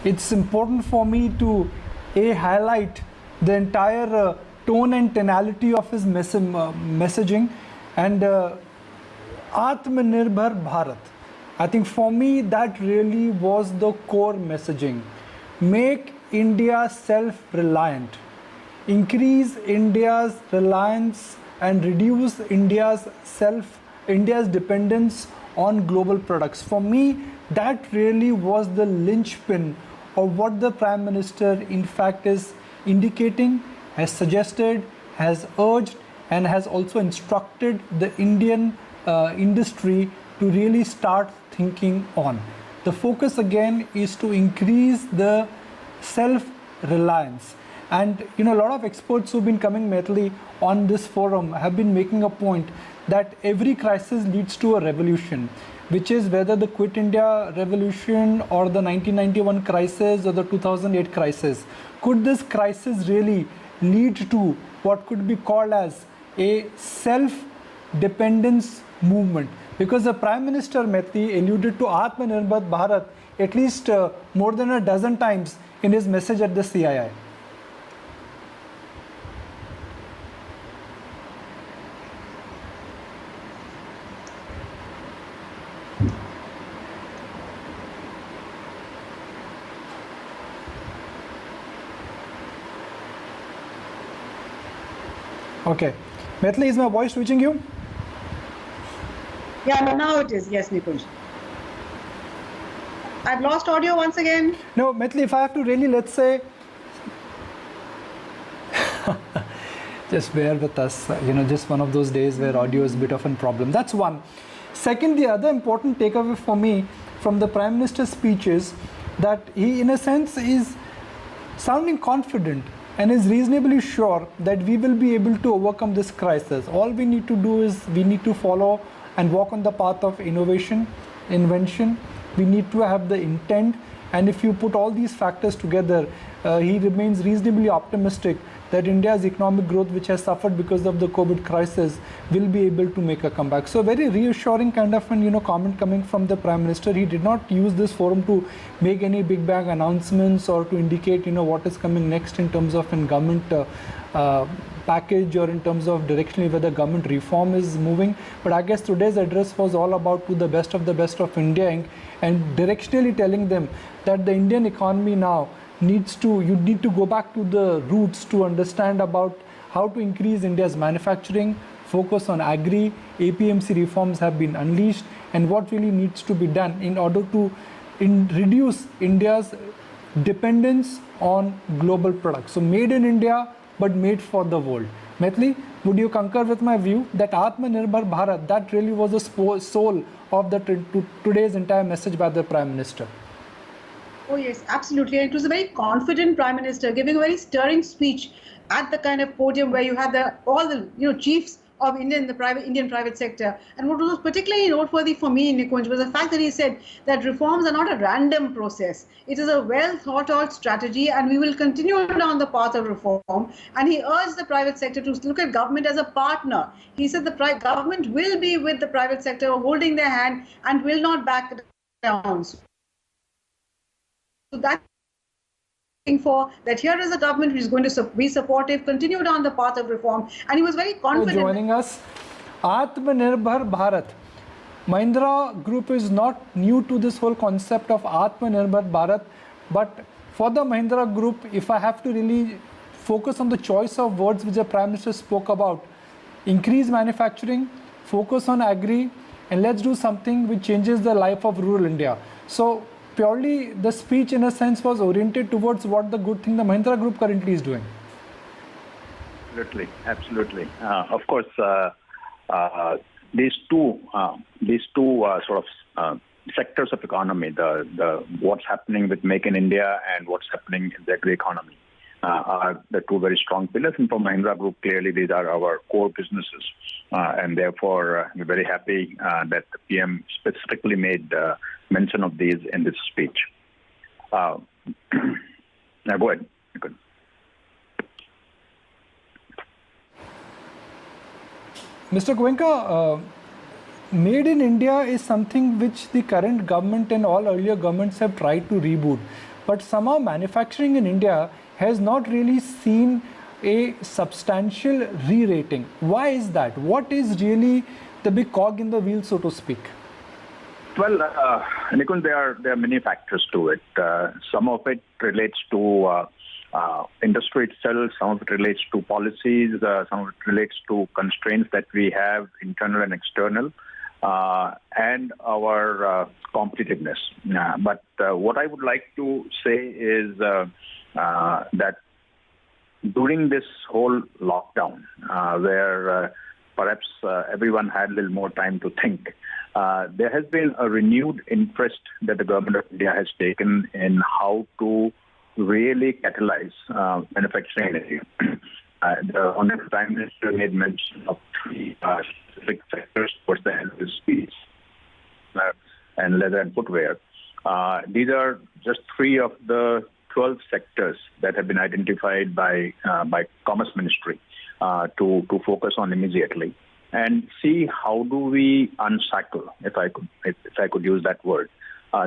it's important for me to highlight the entire tone and tonality of his messaging, and Aatma Nirbhar Bharat. I think for me that really was the core messaging. Make India self-reliant, increase India's reliance and reduce India's dependence on global products. For me, that really was the linchpin of what the Prime Minister in fact is indicating, has suggested, has urged, and has also instructed the Indian industry to really start thinking on. The focus again is to increase the self-reliance. And a lot of experts who've been coming Maithili on this forum have been making a point that every crisis leads to a revolution, which is whether the Quit India revolution or the 1991 crisis or the 2008 crisis. Could this crisis really lead to what could be called as a self-dependence movement? Because the Prime Minister Maithili alluded to Aatma Nirbhar Bharat at least more than a dozen times in his message at the CII. Okay. Maithili, is my voice reaching you? Yeah, now it is. Yes, Nikunj. I've lost audio once again. No, Maithili, if I have to really, let's say, just bear with us, just one of those days where audio is a bit of a problem. That's one. Second, the other important takeaway for me from the Prime Minister's speech is that he, in a sense, is sounding confident and is reasonably sure that we will be able to overcome this crisis. All we need to do is we need to follow and walk on the path of innovation, invention. We need to have the intent, and if you put all these factors together, he remains reasonably optimistic that India's economic growth, which has suffered because of the COVID crisis, will be able to make a comeback. So very reassuring kind of an comment coming from the Prime Minister. He did not use this forum to make any big bang announcements or to indicate what is coming next in terms of a government package or in terms of directionally whether government reform is moving. But I guess today's address was all about to the best of India Inc. and directionally telling them that the Indian economy now you need to go back to the roots to understand about how to increase India's manufacturing, focus on agri, APMC reforms have been unleashed, and what really needs to be done in order to reduce India's dependence on global products. So made in India, but made for the world. Maithili, would you concur with my view that Aatma Nirbhar Bharat, that really was the soul of today's entire message by the Prime Minister? Oh yes, absolutely. And it was a very confident Prime Minister giving a very stirring speech at the kind of podium where you had all the chiefs of Indian private sector. And what was particularly noteworthy for me, Nikunj, was the fact that he said that reforms are not a random process. It is a well thought out strategy, and we will continue down the path of reform. And he urged the private sector to look at government as a partner. He said the government will be with the private sector, holding their hand, and will not back down. So that for that here is a government which is going to be supportive, continue down the path of reform, and he was very confident. Joining us, Aatma Nirbhar Bharat. Mahindra Group is not new to this whole concept of Aatma Nirbhar Bharat, but for the Mahindra Group, if I have to really focus on the choice of words which the Prime Minister spoke about, increase manufacturing, focus on agri, and let's do something which changes the life of rural India. So purely the speech in a sense was oriented towards what the good thing the Mahindra Group currently is doing. Absolutely. Of course, these two sort of sectors of economy, the what's happening with Make in India and what's happening in the agri economy, are the two very strong pillars. And for Mahindra Group, clearly these are our core businesses, and therefore we're very happy that the PM specifically made mention of these in this speech. Now go ahead. Mr. Goenka, Made in India is something which the current government and all earlier governments have tried to reboot. but somehow manufacturing in India has not really seen a substantial re-rating. Why is that? What is really the big cog in the wheel, so to speak? Well, Nikunj, there are many factors to it. Some of it relates to industry itself, some of it relates to policies, some of it relates to constraints that we have, internal and external, and our competitiveness. But what I would like to say is that during this whole lockdown, where perhaps everyone had a little more time to think, there has been a renewed interest that the government of India has taken in how to really catalyze manufacturing in India. The Honorable Prime Minister made mention of three specific sectors towards the end of his speech, and leather and footwear. These are just three of the 12 sectors that have been identified by Commerce Ministry to focus on immediately, and see how do we unshackle, if I could use that word,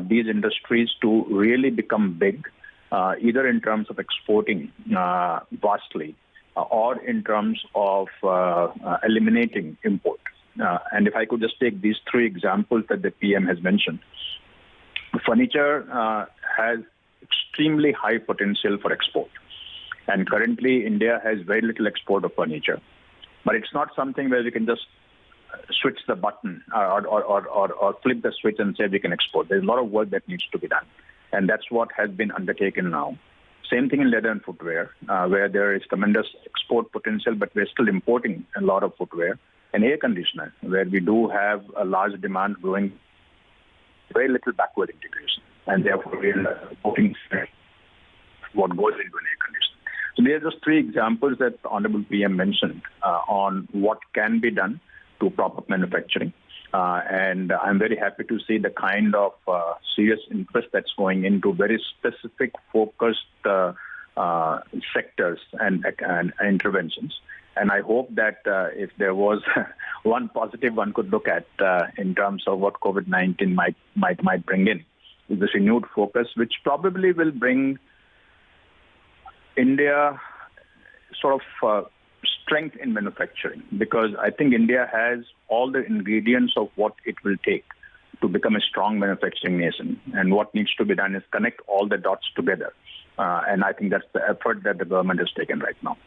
these industries to really become big, either in terms of exporting vastly or in terms of eliminating import. And if I could just take these three examples that the PM has mentioned, furniture has extremely high potential for export. And currently, India has very little export of furniture. But it's not something where we can just switch the button or flip the switch and say we can export. There's a lot of work that needs to be done. And that's what has been undertaken now. Same thing in leather and footwear, where there is tremendous export potential, but we're still importing a lot of footwear. And air conditioner, where we do have a large demand growing, very little backward integration. And therefore, we're importing what goes into an air conditioner. So there are just three examples that the Honorable PM mentioned on what can be done to prop up manufacturing. And I'm very happy to see the kind of serious interest that's going into very specific, focused sectors and interventions. And I hope that if there was one positive one could look at in terms of what COVID-19 might bring in, is this renewed focus, which probably will bring India sort of strength in manufacturing, because I think India has all the ingredients of what it will take to become a strong manufacturing nation. And what needs to be done is connect all the dots together. And I think that's the effort that the government has taken right now.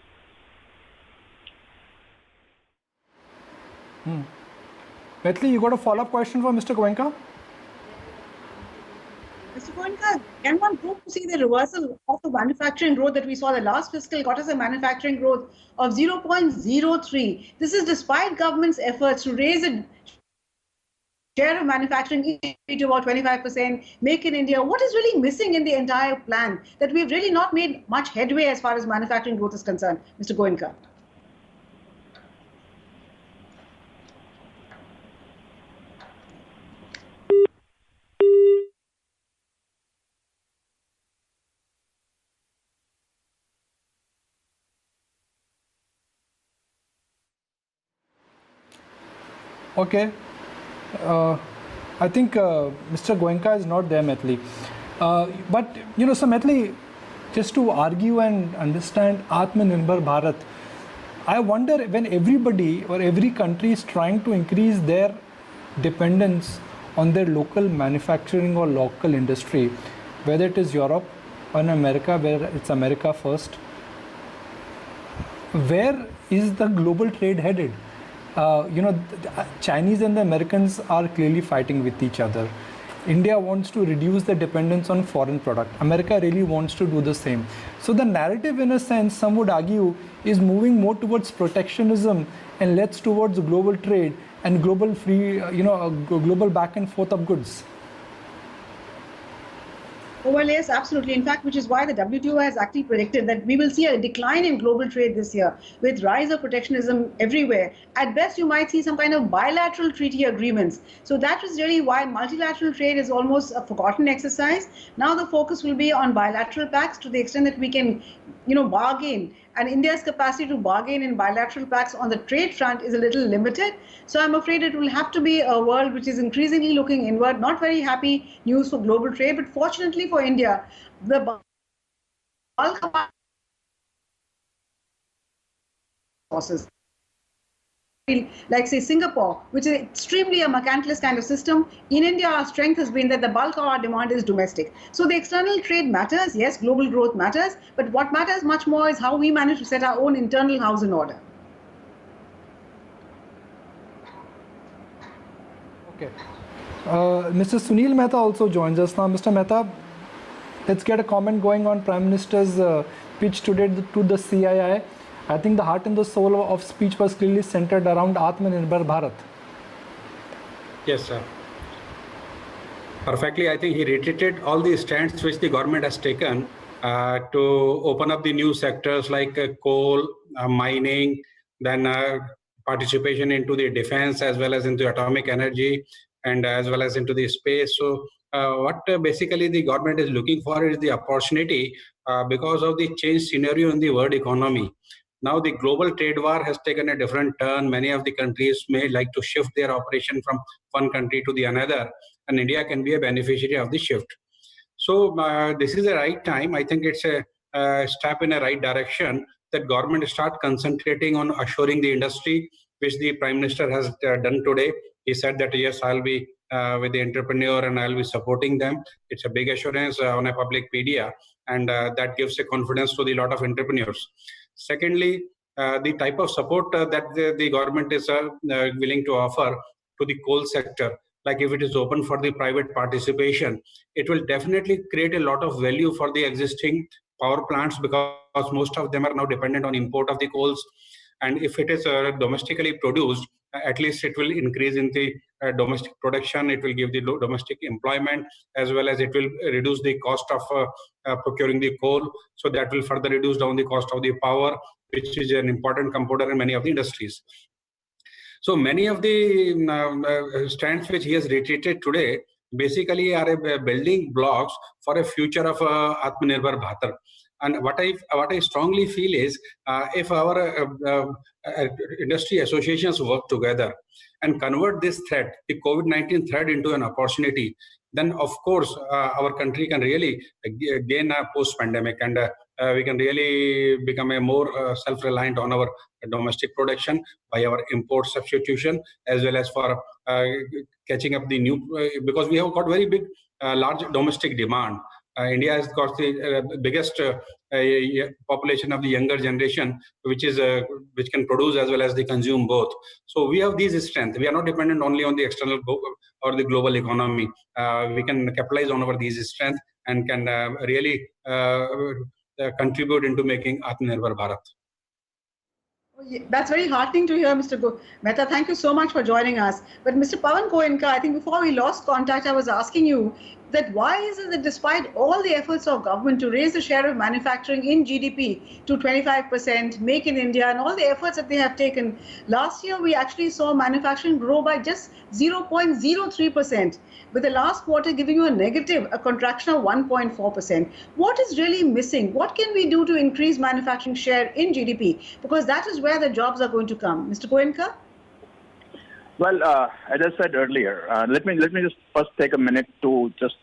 Metli, you got a follow-up question for Mr. Goenka? Mr. Goenka, can one hope to see the reversal of the manufacturing growth that we saw the last fiscal got us a manufacturing growth of 0.03? This is despite government's efforts to raise the share of manufacturing to about 25%, make in India. What is really missing in the entire plan that we've really not made much headway as far as manufacturing growth is concerned, Mr. Goenka? Okay. I think Mr. Goenka is not there, Metli. But, so Metli, just to argue and understand Aatma Nirbhar Bharat, I wonder when everybody or every country is trying to increase their dependence on their local manufacturing or local industry, whether it is Europe or in America, where it's America first, where is the global trade headed? The Chinese and the Americans are clearly fighting with each other. India wants to reduce the dependence on foreign product. America really wants to do the same. So the narrative, in a sense, some would argue, is moving more towards protectionism and less towards global trade and global free, global back and forth of goods. Oh, well, yes, absolutely. In fact, which is why the WTO has actually predicted that we will see a decline in global trade this year with rise of protectionism everywhere. At best, you might see some kind of bilateral treaty agreements. So that is really why multilateral trade is almost a forgotten exercise. Now the focus will be on bilateral pacts to the extent that we can, bargain and India's capacity to bargain in bilateral pacts on the trade front is a little limited. So I'm afraid it will have to be a world which is increasingly looking inward. Not very happy news for global trade, but fortunately for India, the bulk of our resources, like say Singapore, which is extremely a mercantilist kind of system. In India, our strength has been that the bulk of our demand is domestic. So the external trade matters, yes, global growth matters, but what matters much more is how we manage to set our own internal house in order. Okay. Mr. Sunil Mehta also joins us now. Mr. Mehta, let's get a comment going on Prime Minister's pitch today to the CII. I think the heart and the soul of speech was clearly centered around Aatma Nirbhar Bharat. Yes, sir. Perfectly, I think he reiterated all the stands which the government has taken to open up the new sectors like coal, mining, then participation into the defense as well as into atomic energy and as well as into the space. So what basically the government is looking for is the opportunity because of the changed scenario in the world economy. Now the global trade war has taken a different turn. Many of the countries may like to shift their operation from one country to the another, and India can be a beneficiary of the shift. So this is the right time. I think it's a step in a right direction that government start concentrating on assuring the industry, which the Prime Minister has done today. He said that yes, I'll be with the entrepreneur and I'll be supporting them. It's a big assurance on a public media, and that gives a confidence to the lot of entrepreneurs. Secondly, the type of support that the government is willing to offer to the coal sector, like if it is open for the private participation, it will definitely create a lot of value for the existing power plants because most of them are now dependent on import of the coals. And if it is domestically produced, at least it will increase in the domestic production. It will give the domestic employment, as well as it will reduce the cost of procuring the coal. So that will further reduce down the cost of the power, which is an important component in many of the industries. So many of the stands which he has reiterated today basically are building blocks for a future of Aatma Nirbhar Bharat. And what I strongly feel is if our industry associations work together and convert this threat, the COVID-19 threat, into an opportunity, then of course our country can really gain a post-pandemic, and we can really become a more self-reliant on our domestic production by our import substitution, as well as for catching up the new, because we have got very big, large domestic demand. India has got the biggest population of the younger generation, which can produce as well as they consume both. So we have these strengths. We are not dependent only on the external or the global economy. We can capitalize on our these strengths and can really contribute into making Aatma Nirbhar Bharat. That's very heartening to hear, Mr. Mehta. Thank you so much for joining us. But Mr. Pawan Goenka, I think before we lost contact, I was asking you that why is it that despite all the efforts of government to raise the share of manufacturing in GDP to 25%, Make in India, and all the efforts that they have taken, last year we actually saw manufacturing grow by just 0.03%, with the last quarter giving you a contraction of 1.4%. What is really missing? What can we do to increase manufacturing share in GDP? Because that is where the jobs are going to come. Mr. Goenka? Well, as I said earlier, let me just first take a minute to just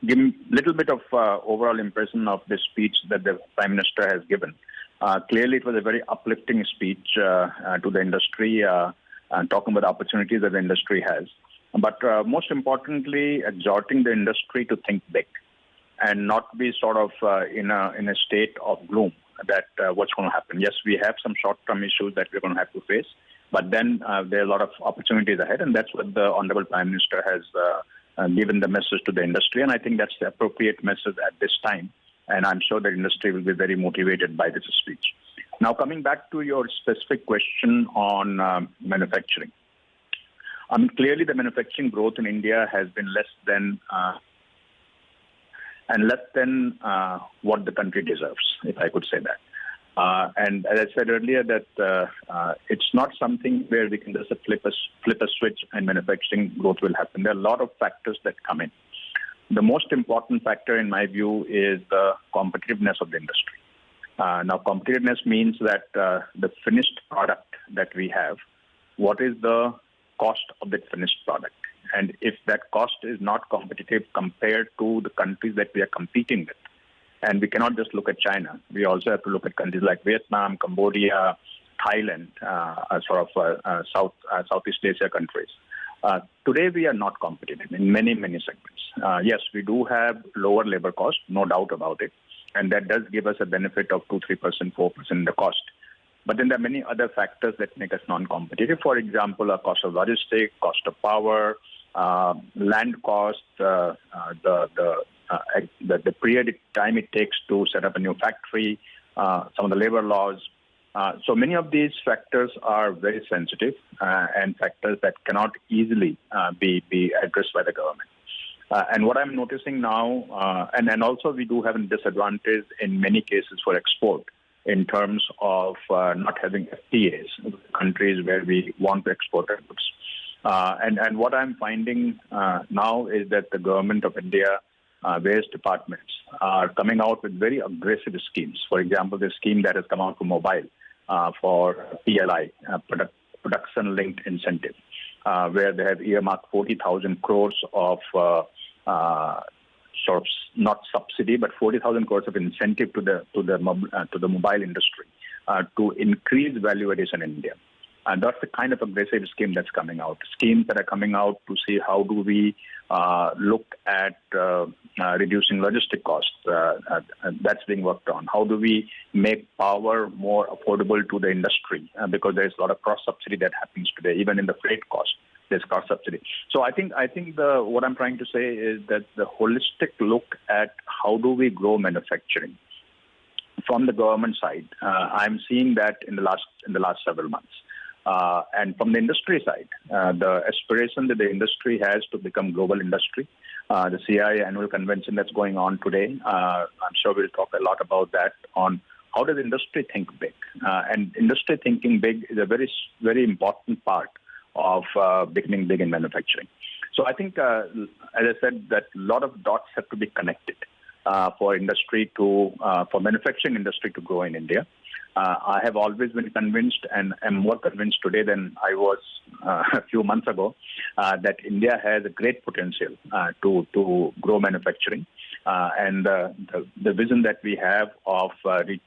give a little bit of overall impression of this speech that the Prime Minister has given. Clearly, it was a very uplifting speech to the industry, talking about the opportunities that the industry has. But most importantly, exhorting the industry to think big and not be sort of in a state of gloom that what's going to happen. Yes, we have some short-term issues that we're going to have to face, but then there are a lot of opportunities ahead, and that's what the Honorable Prime Minister has given the message to the industry, and I think that's the appropriate message at this time, and I'm sure the industry will be very motivated by this speech. Now, coming back to your specific question on manufacturing. Clearly the manufacturing growth in India has been less than what the country deserves, if I could say that. And as I said earlier, that it's not something where we can just flip a switch and manufacturing growth will happen. There are a lot of factors that come in. The most important factor, in my view, is the competitiveness of the industry. Now, competitiveness means that the finished product that we have, what is the cost of that finished product? And if that cost is not competitive compared to the countries that we are competing with, and we cannot just look at China, we also have to look at countries like Vietnam, Cambodia, Thailand, Southeast Asia countries. Today, we are not competitive in many segments. Yes, we do have lower labor cost, no doubt about it. And that does give us a benefit of 2-3%, 4% in the cost. But then there are many other factors that make us non-competitive. For example, a cost of logistics, cost of power, land cost, the period time it takes to set up a new factory, some of the labor laws. So many of these factors are very sensitive and factors that cannot easily be addressed by the government. And what I'm noticing now, and also we do have a disadvantage in many cases for export in terms of not having FTAs with countries where we want to export our goods. And what I'm finding now is that the government of India, various departments are coming out with very aggressive schemes. For example, the scheme that has come out for mobile for PLI, production-linked incentive, where they have earmarked 40,000 crores of sort of not subsidy, but 40,000 crores of incentive to the mobile industry to increase value addition in India. And that's the kind of aggressive scheme that's coming out. Schemes that are coming out to see how do we look at reducing logistic costs. That's being worked on. How do we make power more affordable to the industry? Because there's a lot of cross-subsidy that happens today, even in the freight cost. There's cross-subsidy. So I think what I'm trying to say is that the holistic look at how do we grow manufacturing from the government side, I'm seeing that in the last several months. And from the industry side, the aspiration that the industry has to become global industry, the CII annual convention that's going on today, I'm sure we'll talk a lot about that on how does industry think big. And industry thinking big is a very, very important part of becoming big in manufacturing. So I think, as I said, that a lot of dots have to be connected for manufacturing industry to grow in India. I have always been convinced, and am more convinced today than I was a few months ago, that India has a great potential to grow manufacturing. And the vision that we have of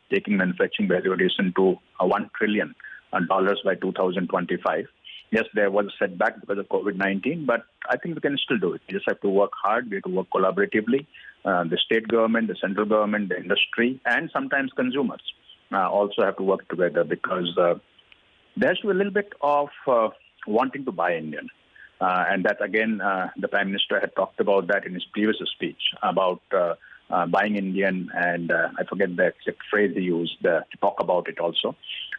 taking manufacturing value addition to $1 trillion by 2025. Yes, there was a setback because of COVID-19, but I think we can still do it. We just have to work hard. We have to work collaboratively. The state government, the central government, the industry, and sometimes consumers also have to work together because there has to be a little bit of wanting to buy Indian. And that, again, the Prime Minister had talked about that in his previous speech about buying Indian, and I forget the exact phrase he used to talk about it also.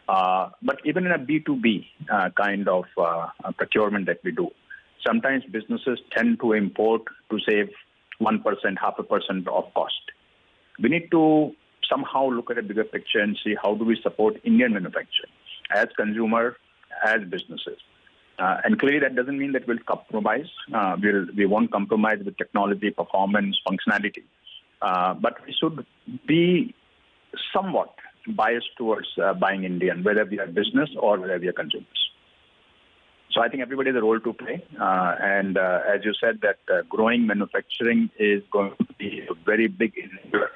But even in a B2B kind of procurement that we do, sometimes businesses tend to import to save 1%, 0.5% of cost. We need to somehow look at a bigger picture and see how do we support Indian manufacturing as consumer, as businesses. And clearly that doesn't mean that we'll compromise. We won't compromise with technology, performance, functionality. But we should be somewhat biased towards buying Indian, whether we are business or whether we are consumers. So I think everybody has a role to play. And as you said, that growing manufacturing is going to be a very big enabler.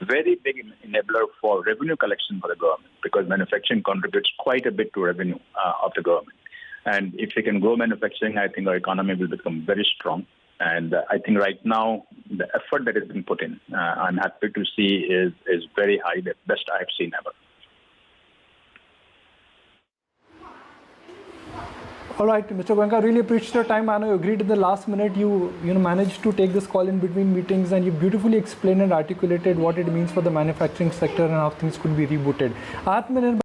Very big enabler for revenue collection for the government, because manufacturing contributes quite a bit to revenue of the government. And if we can grow manufacturing, I think our economy will become very strong. And I think right now, the effort that has been put in, I'm happy to see is very high, the best I've seen ever. All right, Mr. Goenka, really appreciate your time. I know you agreed in the last minute. You managed to take this call in between meetings, and you beautifully explained and articulated what it means for the manufacturing sector and how things could be rebooted. Aatma Nirbhar